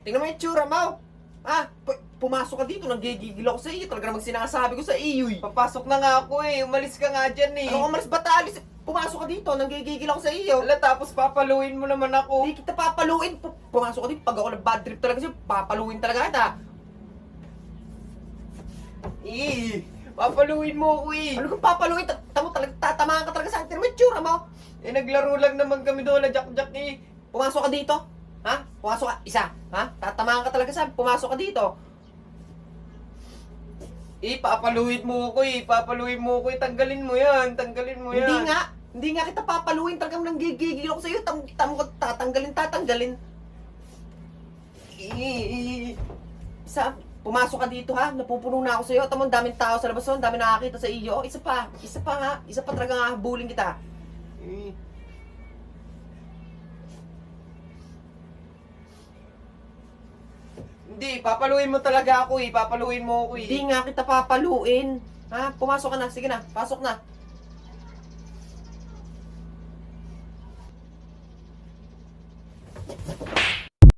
Tingnan mo yung tsura mo. Ha? Pumasok ka dito, nanggigigil ako sa iyo. Talaga namang sinasabi ko sa iyo eh. Papasok na nga ako eh. Umalis ka nga dyan eh. Ano umalis ba talis? Pumasok ka dito, nanggigigil ako sa iyo. Wala, tapos papaluin mo naman ako. Hindi kita papaluin. Pumasok ka dito, pag ako nag-bad trip talaga sa'yo, papaluin talaga kita. Papaluin mo ako eh. Ano kung papaluin? Tamo talaga, tatamaan ka talaga sa akin. Tingnan mo yung tsura mo. Eh, naglaro lang naman kami doon na Jack-Jack eh. Pumasok ka dito. Ha? Pumasok ka. Isa. Ha? Tatamaan ka talaga sa akin. Pumasok ka dito. Papaluin mo ako eh. Papaluin mo ako eh. Tanggalin mo yan. Tanggalin mo yan. Hindi nga. Hindi nga kita papaluin. Talagang nanggigigil ako sa iyo. Tamo ko tatanggalin. Isa. Pumasok ka dito ha. Napupuno na ako sa iyo. Tamo, daming tao sa labas. Ang dami nakakita sa iyo. Isa pa. Isa pa nga. Isa pa talaga nga. Habulin kita. Hindi, papaluin mo talaga ako eh. Papaluin mo ako eh. Hindi nga kita papaluin. Ha? Pumasok ka na. Sige na. Pasok na.